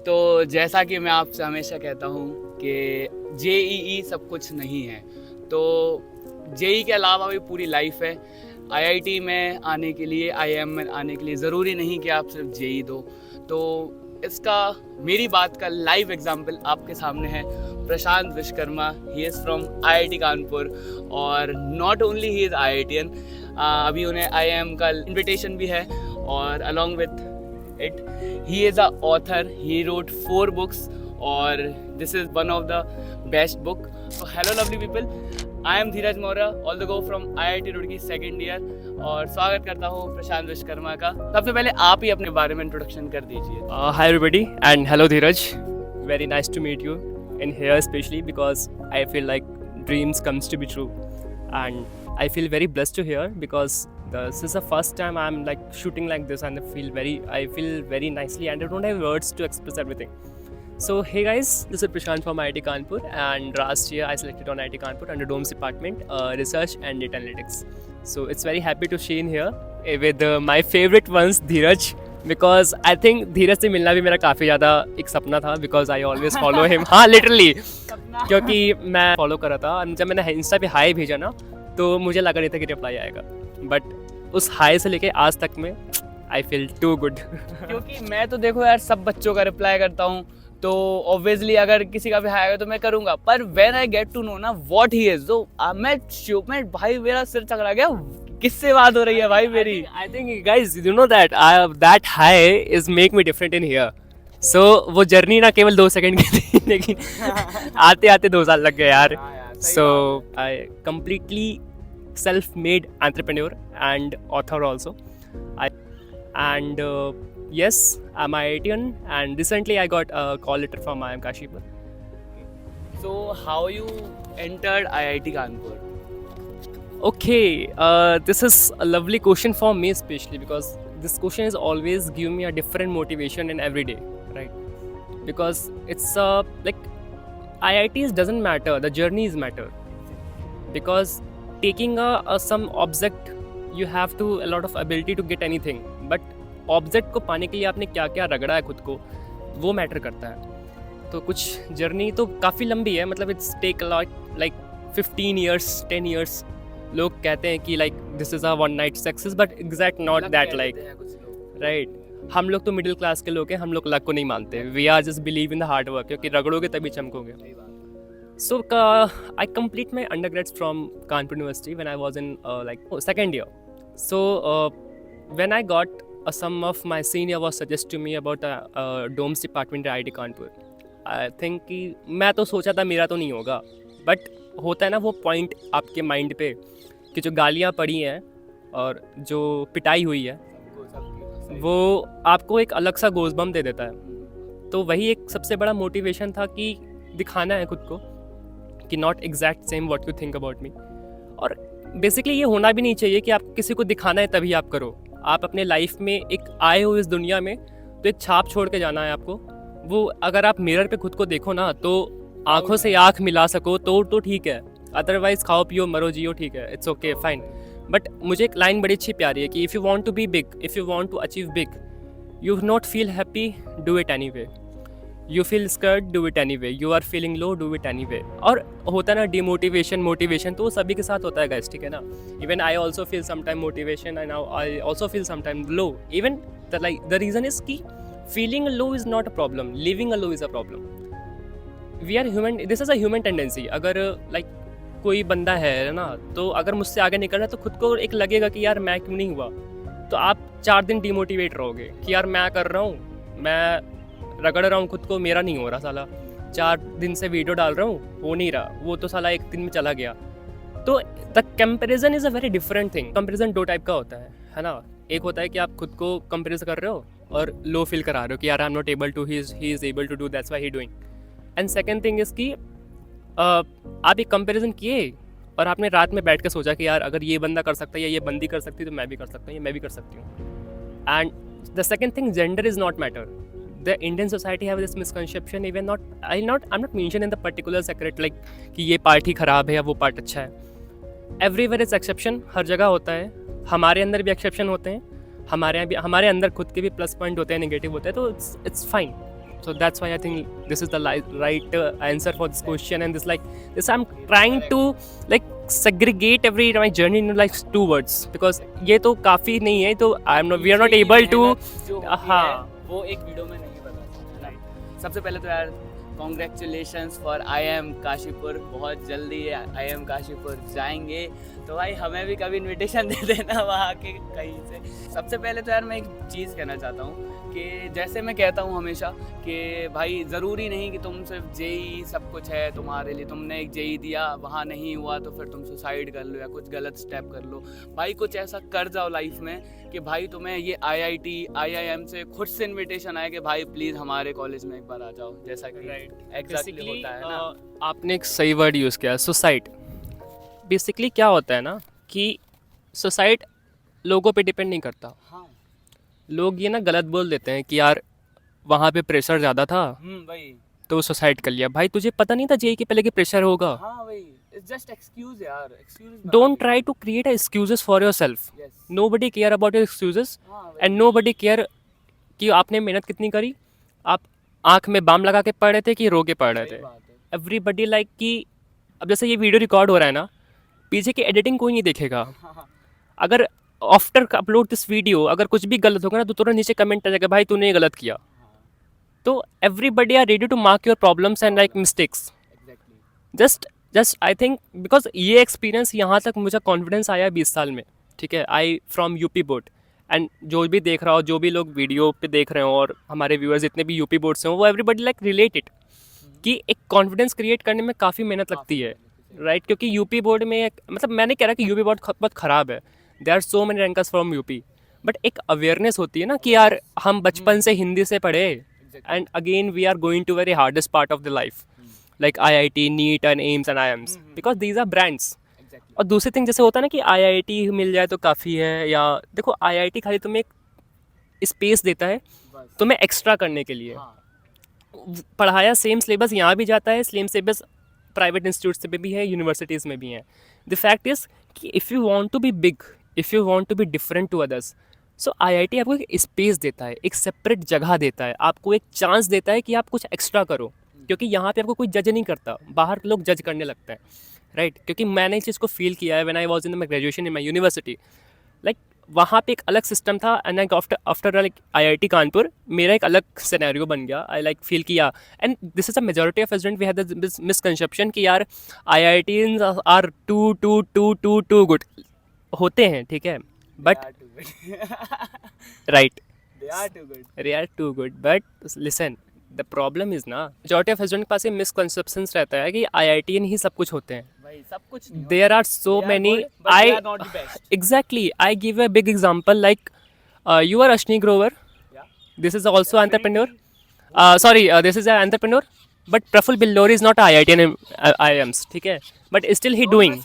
तो जैसा कि मैं आपसे हमेशा कहता हूँ कि जेईई सब कुछ नहीं है, तो जेई के अलावा भी पूरी लाइफ है। आईआईटी में आने के लिए, आईआईएम में आने के लिए ज़रूरी नहीं कि आप सिर्फ जेई दो। तो इसका मेरी बात का लाइव एग्जांपल आपके सामने है Prashant Vishwakarma. He is from IIT Kanpur और not only he is IITian, अभी उन्हें आईआईएम का इनविटेशन भी है और along with it he is a author. He wrote 4 books और this is one of the best book. So hello lovely people, I am Dheeraj Maurya, all the go from IIT Roorkee second year और स्वागत करता हूँ प्रशांत विश्वकर्मा का। सबसे पहले आप ही अपने बारे में इंट्रोडक्शन कर दीजिए। Hi everybody and hello Dheeraj. Very nice to meet you in here, especially because I feel like dreams comes to be true and I feel very blessed to hear because this is the first time I'm like shooting like this and I feel very nicely and I don't have words to express everything. So hey guys, this is Prashant from IIT Kanpur and last year I selected on IIT Kanpur under DOMS department, research and data analytics. So it's very happy to share in here with my favorite ones Dheeraj, because I think धीरज से मिलना भी मेरा काफ़ी ज़्यादा एक सपना था because I always follow him. हाँ literally, क्योंकि मैं फॉलो कर रहा था और जब मैंने इंस्टा पे हाई भेजा ना तो मुझे लगा नहीं था कि रिप्लाई आएगा, बट उस हाई से लेके आज तक में आई फील टू गुड। क्योंकि मैं तो देखो यार सब बच्चों का रिप्लाई करता हूँ, तो ऑब्वियसली अगर किसी का भी हाई आएगा तो मैं करूँगा, पर when I get to know ना व्हाट ही इज, तो मैं भाई मेरा सिर चकरा गया, किससे बात हो रही है भाई मेरी। I think guys you know that high is make me different in here. So वो जर्नी ना केवल 2 सेकंड की थी लेकिन आते आते 2 साल लग गए यार। So I completely self-made entrepreneur and author also. Yes, I'm IITian and recently I got a call letter from IIM Kashipur. So how you entered IIT Kanpur? Okay, this is a lovely question for me especially because this question is always give me a different motivation in every day, right? Because it's like IITs doesn't matter, the journeys matter. Because taking some object you have to a lot of ability to get anything, but object को पाने के लिए आपने क्या क्या रगड़ा है खुद को वो मैटर करता है। तो कुछ जर्नी तो काफ़ी लंबी है, मतलब it's take like 15 years 10 years। लोग कहते हैं कि like this is a one night success, but exact not that like, right. हम लोग तो मिडिल क्लास के लोग हैं, हम लोग लक को नहीं मानते, we are just believe in the hard work, क्योंकि रगड़ोगे तभी चमकोगे। So I complete my undergrads from Kanpur University when I was in second year. So when I got some of my senior was suggest to me about DOMS department at IIT Kanpur. I think कि मैं तो सोचा था मेरा तो नहीं होगा, but होता है ना वो पॉइंट आपके माइंड पे कि जो गालियाँ पड़ी हैं और जो पिटाई हुई है वो आपको एक अलग सा गोज़बम्प दे देता है। तो वही एक सबसे बड़ा मोटिवेशन था कि दिखाना है खुद को कि not exact same what you think about me. और बेसिकली ये होना भी नहीं चाहिए कि आप किसी को दिखाना है तभी आप करो। आप अपने लाइफ में एक आए हो इस दुनिया में तो एक छाप छोड़ के जाना है आपको। वो अगर आप मिरर पे खुद को देखो ना तो आंखों से आंख मिला सको तो ठीक है, अदरवाइज खाओ पियो मरो जियो, ठीक है, इट्स ओके फाइन। बट मुझे एक लाइन बड़ी अच्छी प्यारी है कि if you want to be big, if you want to achieve big, you not feel happy, do it anyway. You feel scared, do it anyway. You are feeling low, do it anyway. और होता है ना demotivation motivation, तो वो सभी के साथ होता है गाइस, ठीक है ना। Even I also feel sometime motivation and I also feel sometime low. Even the reason is कि feeling low is not a problem, living a low is a problem. We are human, this is a human tendency. अगर कोई बंदा है ना, तो अगर मुझसे आगे निकल रहा है तो खुद को एक लगेगा कि यार मैं क्यों नहीं हुआ, तो आप 4 दिन डिमोटिवेट रहोगे कि यार मैं कर रहा हूँ, मैं रगड़ रहा हूँ खुद को, मेरा नहीं हो रहा साला, 4 दिन से वीडियो डाल रहा हूँ, हो नहीं रहा, वो तो साला 1 दिन में चला गया। तो the comparison is a very different thing. Comparison 2 type का होता है ना। एक होता है कि आप खुद को कंपेयर कर रहे हो और लो फील करा रहे हो कि यार I am not able to, he is able to do, that's why he doing. And second thing is कि आप एक कंपैरिजन किए और आपने रात में बैठ के सोचा कि यार अगर ये बंदा कर सकता है या ये बंदी कर सकती है तो मैं भी कर सकता हूँ, या मैं भी कर सकती हूँ। And the second thing, gender is not matter. The Indian society have this misconception, even I'm not mentioning in the particular secret like कि ये पार्ट ही ख़राब है या वो पार्ट अच्छा है। Everywhere is exception, हर जगह होता है। हमारे अंदर भी एक्सेप्शन होते हैं, हमारे अंदर खुद के भी प्लस पॉइंट होते हैं, नेगेटिव होते हैं, तो it's fine. So that's why I think this is the right answer for this question. And this I'm trying to like segregate every my journey into like two words, because ये तो काफी नहीं है, तो we are not पीछे की able to मेहनत जो होती है, हाँ वो एक वीडियो में नहीं बता सकते। राइट, सबसे पहले तो यार कॉन्ग्रेचुलेशंस फॉर IIM काशीपुर। बहुत जल्दी IIM काशीपुर जाएंगे, तो भाई हमें भी कभी इनविटेशन दे देना वहाँ के कहीं से। सबसे पहले तो यार मैं एक चीज़ कहना चाहता हूँ कि जैसे मैं कहता हूँ हमेशा कि भाई ज़रूरी नहीं कि तुम सिर्फ जेई सब कुछ है तुम्हारे लिए। तुमने एक जेई दिया, वहाँ नहीं हुआ तो फिर तुम सुसाइड कर लो या कुछ गलत स्टेप कर लो। भाई कुछ ऐसा कर जाओ लाइफ में कि भाई तुम्हें ये IIT IIM से खुद से इनविटेशन आए कि भाई प्लीज़ हमारे कॉलेज में एक बार आ जाओ, जैसा कि एग्जैक्टली होता है ना। आपने एक सही वर्ड यूज़ किया, सुसाइड। बेसिकली क्या होता है ना कि सुसाइड लोगों पे डिपेंड नहीं करता। हाँ लोग ये ना गलत बोल देते हैं कि यार वहाँ पे प्रेशर ज़्यादा था भाई, तो सुसाइड कर लिया। भाई तुझे पता नहीं था जेई के पहले कि प्रेशर होगा। हाँ भाई, इट्स जस्ट एक्सक्यूज यार, excuse. Don't try to create excuses for yourself. Yes, nobody care about your excuses हाँ भाई, एंड नोबडी केयर कि आपने मेहनत कितनी करी। आप आँख में बाम लगा के पढ़ रहे थे कि रो के पढ़ रहे सही थे। बात है। एवरीबडी लाइक कि अब जैसे ये वीडियो रिकॉर्ड हो रहा है ना, पीछे की एडिटिंग कोई नहीं देखेगा। हाँ, अगर आफ्टर अपलोड दिस वीडियो अगर कुछ भी गलत होगा ना तो तुरंत नीचे कमेंट आ जाएगा भाई तूने ये गलत किया। तो everybody are ready to mark your problems and like mistakes. Exactly. Just I think because ये एक्सपीरियंस यहाँ तक मुझे कॉन्फिडेंस आया 20 साल में, ठीक है। आई फ्रॉम यूपी बोर्ड, एंड जो भी देख रहा हो, जो भी लोग वीडियो पे देख रहे हो और हमारे व्यूअर्स जितने भी यूपी बोर्ड से हो, वो एवरीबडी लाइक रिलेटेड कि एक कॉन्फिडेंस क्रिएट करने में काफ़ी मेहनत लगती है, राइट। क्योंकि यूपी बोर्ड में मतलब मैं नहीं कह रहा कि यूपी बोर्ड बहुत ख़राब है, there are so many rankers from UP, but एक अवेयरनेस होती है ना कि यार हम बचपन से हिंदी से पढ़े and again we are going to very hardest part of the life like IIT, NEET and AIIMS and IIMs because these are brands. और दूसरी थिंग जैसे होता है ना कि IIT मिल जाए तो काफ़ी है, या देखो IIT खाली तुम्हें एक स्पेस देता है तुम्हें एक्स्ट्रा करने के लिए। पढ़ाया सेम सिलेबस यहाँ भी जाता है, सेम सिलेबस प्राइवेट इंस्टीट्यूट्स में भी है, यूनिवर्सिटीज़ में भी है। द फैक्ट इज़ कि if you want to be big, if you want to be different to others, so IIT आपको एक स्पेस देता है, एक सेपरेट जगह देता है, आपको एक चांस देता है कि आप कुछ एक्स्ट्रा करो। क्योंकि यहाँ पे आपको कोई जज नहीं करता, बाहर लोग जज करने लगते हैं, राइट। क्योंकि मैंने इस चीज़ को फील किया है when I was in my graduation in my university. Like वहाँ पे एक अलग सिस्टम था and like after like IIT Kanpur मेरा एक अलग सिनेरियो बन गया। आई लाइक फील किया, and this is a majority of student we have this misconception कि यार IITs आर टू गुड होते हैं, ठीक है, but right they are too good but listen the problem is ना मेजॉरिटी ऑफ स्टूडेंट के पास ये मिसकंसेप्शंस रहता है कि IIT ही सब कुछ होते हैं। भाई सब कुछ नहीं there are so many I exactly I give a big example like you are Ashni Grover. Yeah. This is also entrepreneur. This is an entrepreneur. But Praful Billori is not IIT and IIMs, ठीक है? But still he doing.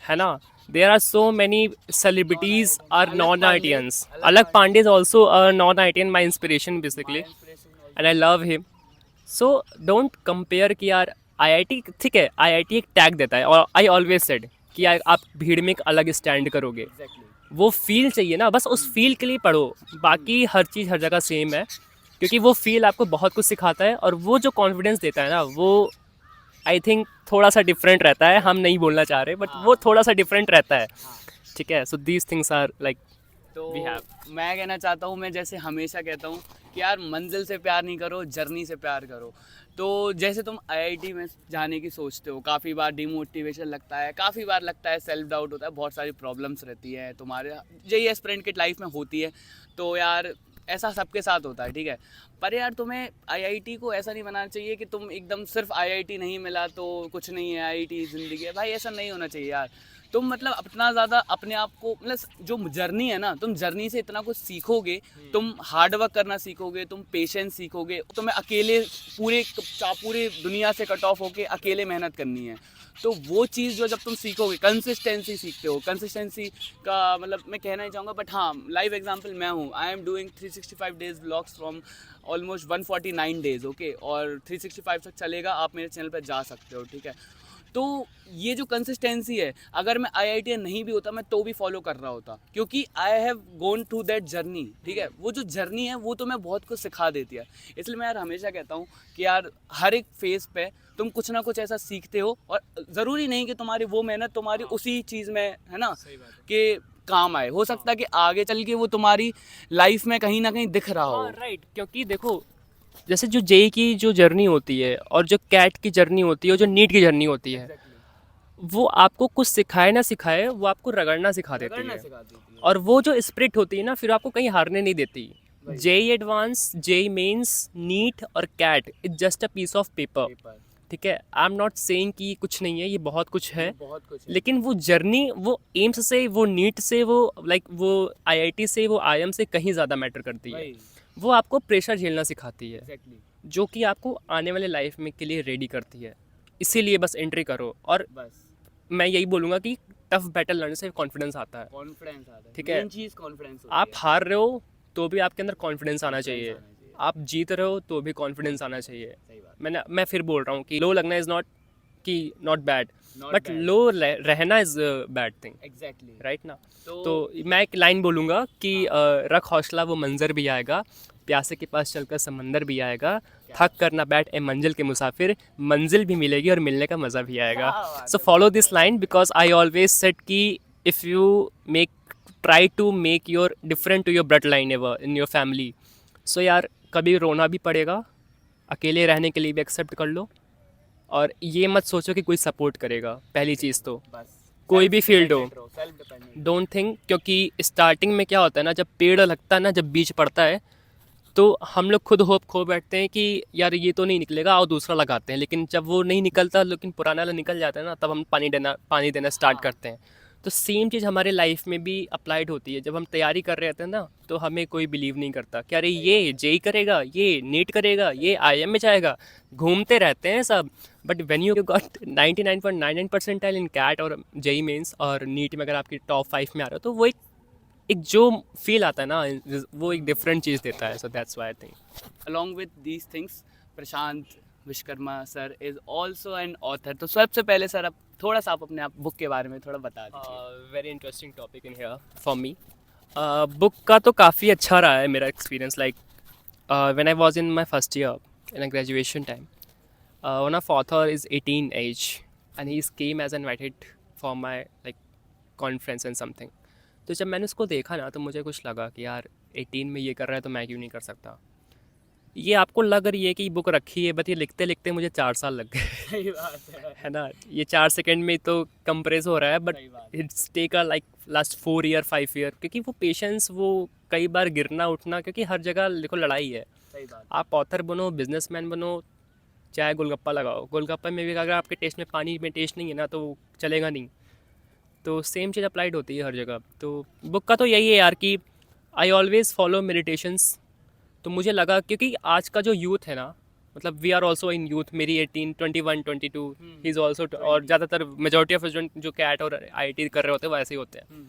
है ना? There are so many celebrities are non-IITians. Alak Pandey is also a non-IITian, my inspiration basically, and I love him. So don't compare कि यार IIT ठीक है, IIT एक tag देता है और I always said कि आप भीड़ में एक अलग स्टैंड करोगे। वो फील चाहिए ना, बस उस फील के लिए पढ़ो, बाकी हर चीज़ हर जगह सेम है, क्योंकि वो फील आपको बहुत कुछ सिखाता है और वो जो कॉन्फिडेंस देता है ना, वो आई थिंक थोड़ा सा डिफरेंट रहता है। हम नहीं बोलना चाह रहे बट वो थोड़ा सा डिफरेंट रहता है, ठीक है। So these things are like तो मैं कहना चाहता हूँ, मैं जैसे हमेशा कहता हूँ कि यार मंजिल से प्यार नहीं करो, जर्नी से प्यार करो। तो जैसे तुम IIT में जाने की सोचते हो, काफ़ी बार डिमोटिवेशन लगता है, काफ़ी बार लगता है सेल्फ डाउट होता है, बहुत सारी प्रॉब्लम्स रहती है तुम्हारे, यही एस्पिरेंट की लाइफ में होती है। तो यार ऐसा सबके साथ होता है, ठीक है। पर यार तुम्हें IIT को ऐसा नहीं बनाना चाहिए कि तुम एकदम सिर्फ IIT नहीं मिला तो कुछ नहीं है, IIT ज़िंदगी है। भाई ऐसा नहीं होना चाहिए यार। तुम मतलब अपना ज़्यादा अपने आप को मतलब जो जर्नी है ना, तुम जर्नी से इतना कुछ सीखोगे, तुम हार्ड वर्क करना सीखोगे, तुम पेशेंस सीखोगे। तुम्हें अकेले पूरे दुनिया से कट ऑफ होके अकेले मेहनत करनी है। तो वो चीज़ जो जब तुम सीखोगे, कंसिस्टेंसी सीखते हो। कंसिस्टेंसी का मतलब मैं कहना ही चाहूँगा, बट हाँ लाइव एग्जांपल मैं हूँ। I am doing 365 days vlogs from almost 149 days, okay. और 365 तक चलेगा, आप मेरे चैनल पर जा सकते हो, ठीक है। तो ये जो कंसिस्टेंसी है, अगर मैं IITian नहीं भी होता मैं तो भी फॉलो कर रहा होता, क्योंकि I have gone through that journey, ठीक है। वो जो जर्नी है वो तो मैं बहुत कुछ सिखा देती है। इसलिए मैं यार हमेशा कहता हूँ कि यार हर एक फेज पे तुम कुछ ना कुछ ऐसा सीखते हो, और ज़रूरी नहीं कि तुम्हारी वो मेहनत तुम्हारी उसी चीज़ में है ना कि काम आए, हो सकता है कि आगे चल के वो तुम्हारी लाइफ में कहीं ना कहीं दिख रहा हो। राइट, क्योंकि देखो जैसे जो जेई की जो जर्नी होती है और जो कैट की जर्नी होती है और जो नीट की जर्नी होती है, वो आपको कुछ सिखाए ना सिखाए, वो आपको रगड़ना सिखा देती है। और वो जो स्पिरिट होती है ना, फिर आपको कहीं हारने नहीं देती। JEE advance, JEE mains, NEET और CAT is just a piece of paper, ठीक है। आई एम नॉट सेइंग कि कुछ नहीं है, ये बहुत कुछ है, बहुत कुछ है। लेकिन वो जर्नी, वो एम्स से, वो नीट से, वो लाइक वो आईआईटी से, वो आईएम से कहीं ज़्यादा मैटर करती है। वही, वो आपको प्रेशर झेलना सिखाती है, एग्जैक्टली, जो कि आपको आने वाले लाइफ में के लिए रेडी करती है। इसीलिए बस एंट्री करो। और बस मैं यही बोलूँगा कि टफ बैटल लड़ने से कॉन्फिडेंस आता है। कॉन्फिडेंस आता है, ठीक है। मेन चीज़ कॉन्फिडेंस होती आप है। हार रहे हो तो भी आपके अंदर कॉन्फिडेंस आना चाहिए। आना चाहिए। आप जीत रहे हो तो भी कॉन्फिडेंस आना चाहिए। सही बात, मैं फिर बोल रहा हूँ कि लो लगना इज़ नॉट कि not bad, Not but bad. लो रहना is bad thing, exactly, right ना। तो तो मैं एक लाइन बोलूँगा कि रख हौसला वो मंजर भी आएगा, प्यासे के पास चलकर समंदर भी आएगा, थक कर ना बैठ ए मंजिल के मुसाफिर, मंजिल भी मिलेगी और मिलने का मज़ा भी आएगा। So follow this line because I always said कि if you make try to make your different to your blood line ever in your family, so यार कभी रोना भी पड़ेगा, अकेले रहने के लिए भी एक्सेप्ट कर लो, और ये मत सोचो कि कोई सपोर्ट करेगा। पहली चीज़ तो बस कोई भी फील्ड हो, सेल्फ डिपेंडेंट, डोंट थिंक, क्योंकि स्टार्टिंग में क्या होता है ना, जब पेड़ लगता है ना, जब बीज पड़ता है, तो हम लोग खुद होप खो बैठते हैं कि यार ये तो नहीं निकलेगा, और दूसरा लगाते हैं। लेकिन जब वो नहीं निकलता, लेकिन पुराना वाला निकल जाता है ना, तब हम पानी देना स्टार्ट करते हैं। तो सेम चीज़ हमारे लाइफ में भी अप्लाइड होती है। जब हम तैयारी कर रहे होते हैं ना, तो हमें कोई बिलीव नहीं करता कि अरे ये जेई करेगा, ये नीट करेगा, ये आईएम में जाएगा, घूमते रहते हैं सब। But when you got 99.99 percentile in CAT और जेई मेंस और नीट में अगर आपकी टॉप 5 में आ रहे हो, तो वो एक जो फील आता है ना, वो एक डिफरेंट चीज़ देता है। So that's why I think. along with these things, Prashant Vishwakarma sir is also an author. तो सबसे पहले सर आप थोड़ा सा आप अपने आप बुक के बारे में थोड़ा बता दीजिए। Very interesting topic in here for me. Book का तो काफ़ी अच्छा रहा है मेरा experience. Like when I was in my first year in graduation time, one of author is 18 age and he came as invited for my like conference and something. तो जब मैंने उसको देखा ना, तो मुझे कुछ लगा कि यार 18 में ये कर रहा है तो मैं क्यों नहीं कर सकता। ये आपको लग रही है कि बुक रखी है, बट ये लिखते लिखते मुझे 4 साल लग गए। सही बात है ना, ये 4 सेकंड में तो कंप्रेस हो रहा है, बट सही बात। It's take a like last 4 year 5 year, क्योंकि वो पेशेंस, वो कई बार गिरना उठना, क्योंकि हर जगह देखो लड़ाई है। सही बात, आप ऑथर बनो, बिजनेसमैन बनो, चाहे गोलगप्पा लगाओ, गोलगप्पा में भी अगर आपके टेस्ट में पानी में टेस्ट नहीं है ना, तो वो चलेगा नहीं। तो सेम चीज़ अप्लाइड होती है हर जगह। तो बुक का तो यही है यार कि आई ऑलवेज़ फॉलो मेडिटेशंस। तो मुझे लगा, क्योंकि आज का जो यूथ है ना, मतलब we are also in youth, मेरी 18 21 22 ही इज़ ऑल्सो, और ज़्यादातर मेजोरिटी ऑफ स्टूडेंट जो कैट और आईआईटी कर रहे होते हैं वैसे ही होते हैं।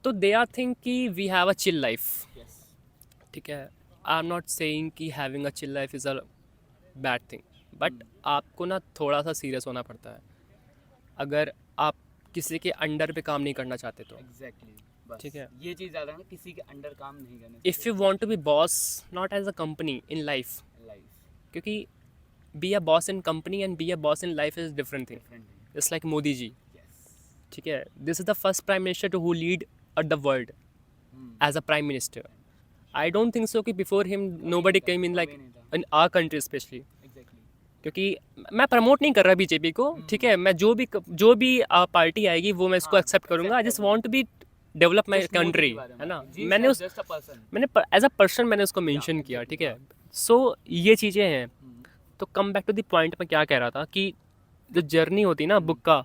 तो दे आर थिंक कि we have a chill life, yes, ठीक है। आई एम नॉट सेइंग कि having a chill life is a bad thing, but आपको ना थोड़ा सा सीरियस होना पड़ता है अगर आप किसी के अंडर पे काम नहीं करना चाहते तो। एग्जैक्टली, बस ठीक है। ये चीज़ ज़्यादा है ना, किसी के अंडर काम नहीं करना if you want to be boss not as a company in life, life, क्योंकि be a boss in company and be a boss in life is different thing. Different, it's like Modi ji, yes, ठीक है। This is the first prime minister to who lead the world as a prime minister. I don't think so कि before him nobody came in like in our country specially. Exactly, क्योंकि मैं promote नहीं कर रहा BJP को, ठीक है। मैं जो भी पार्टी आएगी वो मैं इसको हाँ, एक्सेप्ट करूंगा। I just want to be develop my country, है ना। मैंने एज अ पर्सन मैंने उसको मेंशन किया, ठीक है। सो ये चीज़ें हैं। तो come back to the point, में क्या कह रहा था कि जो जर्नी होती है ना बुक का,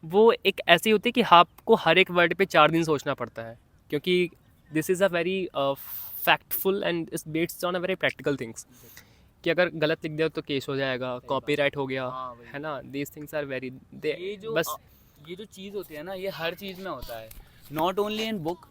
वो एक ऐसी होती है कि आपको हर एक वर्ड पे 4 दिन सोचना पड़ता है, क्योंकि this is a very factful and it's based on a very practical things, कि अगर गलत लिख दो तो केस हो जाएगा, कॉपीराइट हो गया, हाँ, वही। है ना। दीज थिंग्स आर वेरी बस ये जो चीज़ होती है ना, ये हर चीज़ में होता है, नॉट ओनली इन बुक।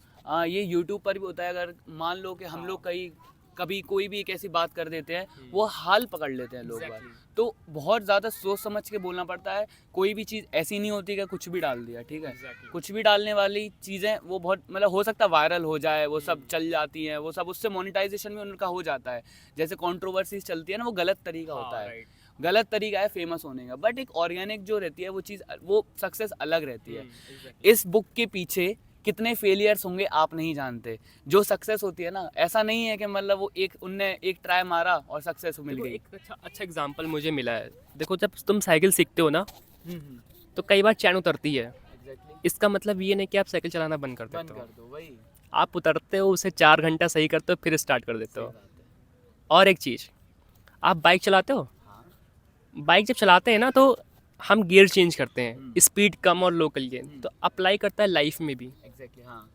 ये यूट्यूब पर भी होता है। अगर मान लो कि हम लोग कहीं कभी कोई भी एक ऐसी बात कर देते हैं, वो हाल पकड़ लेते हैं लोग बात। तो बहुत ज़्यादा सोच समझ के बोलना पड़ता है। कोई भी चीज़ ऐसी नहीं होती कि कुछ भी डाल दिया, ठीक है। कुछ भी डालने वाली चीज़ें वो बहुत मतलब हो सकता है वायरल हो जाए, वो सब चल जाती हैं, वो सब उससे मोनेटाइजेशन भी उनका हो जाता है। जैसे कंट्रोवर्सीज चलती है ना, वो गलत तरीका होता है, गलत तरीका है फेमस होने का। बट एक ऑर्गेनिक जो रहती है वो चीज़, वो सक्सेस अलग रहती है। इस बुक के पीछे कितने फेलियर्स होंगे आप नहीं जानते। जो सक्सेस होती है ना, ऐसा नहीं है कि मतलब वो उनने एक ट्राई मारा और सक्सेस मिल गई। एक अच्छा एग्जांपल मुझे मिला है। देखो, जब तुम साइकिल सीखते हो ना, तो कई बार चैन उतरती है। इसका मतलब ये नहीं कि आप साइकिल चलाना बंद कर देते हो। वही आप उतरते हो, उसे 4 घंटा सही करते हो, फिर स्टार्ट कर देते हो। और एक चीज़, आप बाइक चलाते हो। बाइक जब चलाते हैं ना, तो हम गियर चेंज करते हैं, स्पीड कम और लो के लिए। तो अप्लाई करता है लाइफ में भी। हाँ,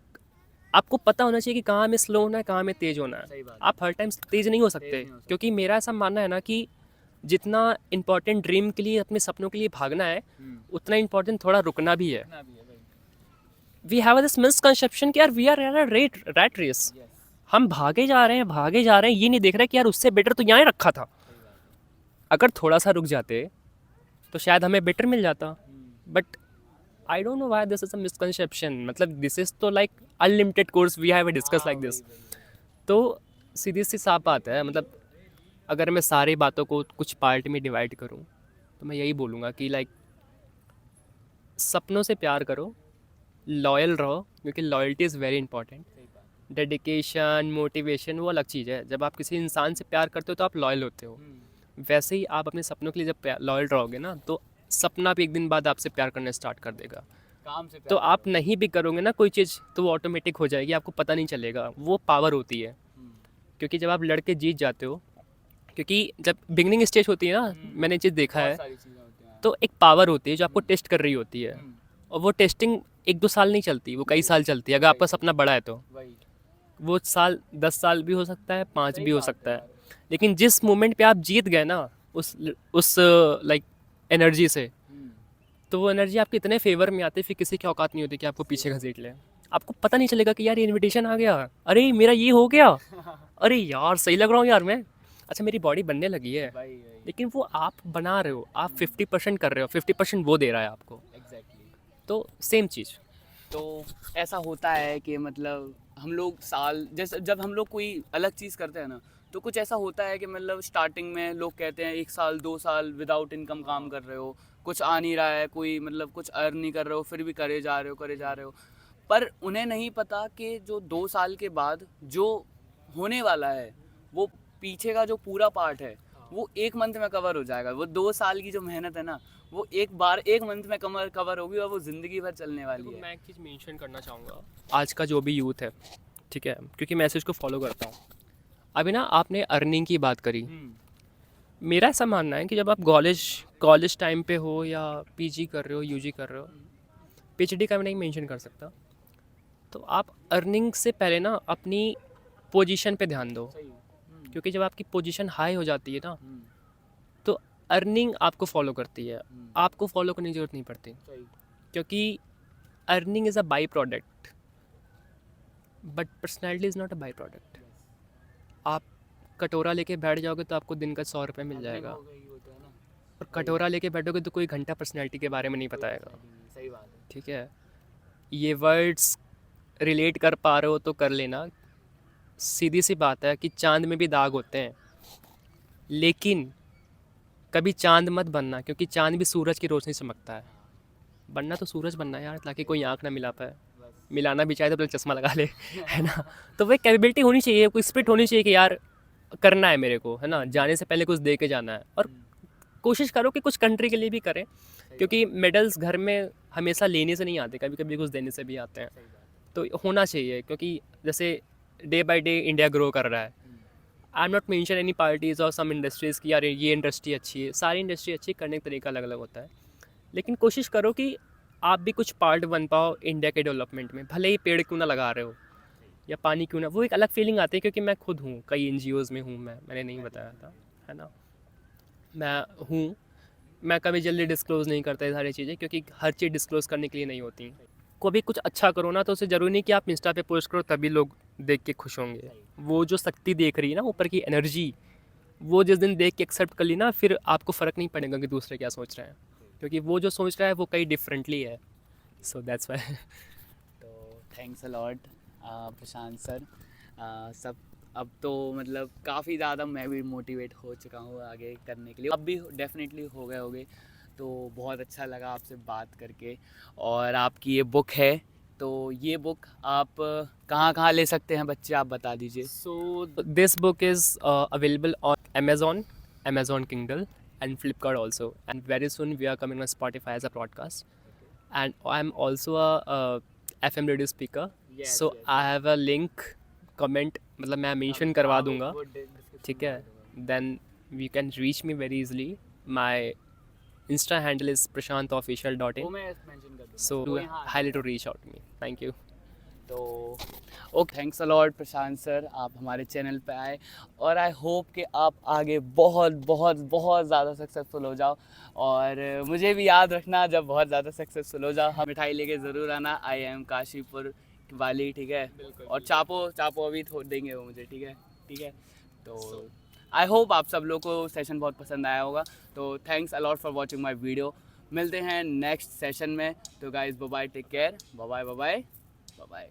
आपको पता होना चाहिए कि कहाँ में स्लो होना है, कहाँ में तेज़ होना सही है। बात है। आप हर टाइम तेज़ नहीं हो सकते, क्योंकि मेरा ऐसा मानना है ना कि जितना इम्पोर्टेंट ड्रीम के लिए, अपने सपनों के लिए भागना है, उतना इम्पोर्टेंट थोड़ा रुकना भी है। वी हैव दिस मिसकंसेप्शन कि यार we are in a rat race. हम भागे जा रहे हैं, ये नहीं देख रहे कि यार उससे बेटर तो यहाँ रखा था। अगर थोड़ा सा रुक जाते तो शायद हमें बेटर मिल जाता। But I don't know why this is a misconception. मतलब दिस इज तो like unlimited course we have discuss like this. तो सीधी सी साफ बात है। मतलब अगर मैं सारी बातों को कुछ पार्ट में डिवाइड करूं, तो मैं यही बोलूँगा कि लाइक सपनों से प्यार करो, लॉयल रहो, क्योंकि loyalty is very important. Dedication, motivation वो अलग चीज़ है। जब आप किसी इंसान से प्यार करते हो तो आप लॉयल होते हो। वैसे ही आप अपने सपनों के लिए जब लॉयल रहोगे ना, तो सपना भी एक दिन बाद आपसे प्यार करना स्टार्ट कर देगा। काम से तो आप नहीं भी करोगे ना कोई चीज़, तो वो ऑटोमेटिक हो जाएगी, आपको पता नहीं चलेगा। वो पावर होती है। क्योंकि जब आप लड़के जीत जाते हो, क्योंकि जब बिगनिंग स्टेज होती है ना, मैंने चीज़ देखा है, तो एक पावर होती है जो आपको टेस्ट कर रही होती है। और वो टेस्टिंग 1-2 साल नहीं चलती, वो कई साल चलती है। अगर आपका सपना बड़ा है तो वो साल 10 साल भी हो सकता है, 5 भी हो सकता है। लेकिन जिस मोमेंट पे आप जीत गए ना उस लाइक एनर्जी से, तो वो एनर्जी आपके इतने फेवर में आती है, फिर किसी की औकात नहीं होती कि आपको पीछे घसीट ले। आपको पता नहीं चलेगा कि यार ये इनविटेशन आ गया, अरे मेरा ये हो गया, अरे यार सही लग रहा हूँ यार मैं, अच्छा मेरी बॉडी बनने लगी है। लेकिन वो आप बना रहे हो, आप 50% कर रहे हो, 50% वो दे रहा है आपको। तो सेम चीज़। तो ऐसा होता है कि मतलब हम लोग साल, जैसे जब हम लोग कोई अलग चीज़ करते हैं ना, तो कुछ ऐसा होता है कि मतलब स्टार्टिंग में लोग कहते हैं 1 साल 2 साल विदाउट इनकम काम कर रहे हो, कुछ आ नहीं रहा है, कोई मतलब कुछ अर्न नहीं कर रहे हो, फिर भी करे जा रहे हो। पर उन्हें नहीं पता कि जो 2 साल के बाद जो होने वाला है, वो पीछे का जो पूरा पार्ट है वो 1 मंथ में कवर हो जाएगा। वो 2 साल की जो मेहनत है ना, वो एक मंथ में कवर होगी, और वो ज़िंदगी भर चलने वाली है। मैं एक चीज़ मेंशन करना चाहूँगा, आज का जो भी यूथ है, ठीक है, क्योंकि मैं इसको फॉलो करता हूँ। अभी ना आपने अर्निंग की बात करी। मेरा ऐसा मानना है कि जब आप कॉलेज टाइम पे हो, या पीजी कर रहे हो, यूजी कर रहे हो, पीएचडी का मैं नहीं मेंशन कर सकता, तो आप अर्निंग से पहले ना अपनी पोजीशन पे ध्यान दो। क्योंकि जब आपकी पोजीशन हाई हो जाती है ना, तो अर्निंग आपको फॉलो करती है, आपको फॉलो करने की ज़रूरत नहीं पड़ती। क्योंकि earning is a by product, but personality is not a by product. आप कटोरा लेके बैठ जाओगे तो आपको दिन का 100 रुपये मिल जाएगा, और कटोरा लेके बैठोगे तो कोई घंटा पर्सनैलिटी के बारे में नहीं बताएगा। सही बात है। ठीक है, ये वर्ड्स रिलेट कर पा रहे हो तो कर लेना। सीधी सी बात है कि चांद में भी दाग होते हैं, लेकिन कभी चांद मत बनना, क्योंकि चांद भी सूरज की रोशनी से चमकता है। बनना तो सूरज बनना है यार, ताकि कोई आँख ना मिला पाए, मिलाना भी चाहे तो पहले चश्मा लगा ले, है ना। तो वो कैपेबिलिटी होनी चाहिए, कोई स्पिरिट होनी चाहिए कि यार करना है मेरे को, है ना, जाने से पहले कुछ दे के जाना है। और कोशिश करो कि कुछ कंट्री के लिए भी करें, क्योंकि मेडल्स घर में हमेशा लेने से नहीं आते, कभी कभी कुछ देने से भी आते हैं। तो होना चाहिए, क्योंकि जैसे day by day India grow कर रहा है। I am not mention any parties और सम इंडस्ट्रीज़ की यार ये इंडस्ट्री अच्छी है, सारी इंडस्ट्री अच्छी, करने का तरीका अलग अलग होता है। लेकिन कोशिश करो कि आप भी कुछ पार्ट बन पाओ इंडिया के डेवलपमेंट में। भले ही पेड़ क्यों ना लगा रहे हो, या पानी क्यों ना, वो एक अलग फीलिंग आती है। क्योंकि मैं खुद हूँ, कई NGOs में हूँ, मैंने नहीं बताया था, है ना। मैं कभी जल्दी डिस्क्लोज़ नहीं करता ये सारी चीज़ें, क्योंकि हर चीज़ डिस्क्लोज़ करने के लिए नहीं होती। कभी कुछ अच्छा करो ना, तो उसे ज़रूरी नहीं कि आप इंस्टा पे पोस्ट करो तभी लोग देख के खुश होंगे। वो जो शक्ति देख रही है ना, ऊपर की एनर्जी, वो जिस दिन देख के एक्सेप्ट कर ली ना, फिर आपको फ़र्क नहीं पड़ेगा कि दूसरे क्या सोच रहे हैं, क्योंकि वो जो सोच रहा है वो कहीं डिफरेंटली है। So that's why. तो thanks a lot Prashant sir. सब अब तो मतलब काफ़ी ज़्यादा मैं भी मोटिवेट हो चुका हूँ आगे करने के लिए, अब भी डेफिनेटली हो गए होगे। तो बहुत अच्छा लगा आपसे बात करके। और आपकी ये बुक है, तो ये बुक आप कहाँ कहाँ ले सकते हैं बच्चे, आप बता दीजिए। So this book is available on Amazon, Amazon Kindle, and Flipkart also. And very soon we are coming on Spotify as a podcast. And I'm also a FM radio speaker. Yes, So yes, I have a link, comment, मतलब मैं mention करवा दूंगा, ठीक है? Then you can reach me very easily. My Insta handle is वो prashantofficial.in. मैं mention कर दूंगा, So वो यहाँ आ highly जाएगा। to reach out to me. Thank you. तो okay, thanks a lot Prashant sir, आप हमारे चैनल पे आए। और आई होप कि आप आगे बहुत बहुत बहुत ज़्यादा सक्सेसफुल हो जाओ। और मुझे भी याद रखना, जब बहुत ज़्यादा सक्सेसफुल हो जाओ, हम मिठाई लेके ज़रूर आना। आई एम काशीपुर वाली, ठीक है? और चापो चापो अभी देंगे वो मुझे, ठीक है? ठीक है। तो आई होप आप सब लोग को सेशन बहुत पसंद आया होगा। तो thanks a lot for watching my video. मिलते हैं नेक्स्ट सेशन में। तो guys bye bye, take care, bye bye bye bye bye.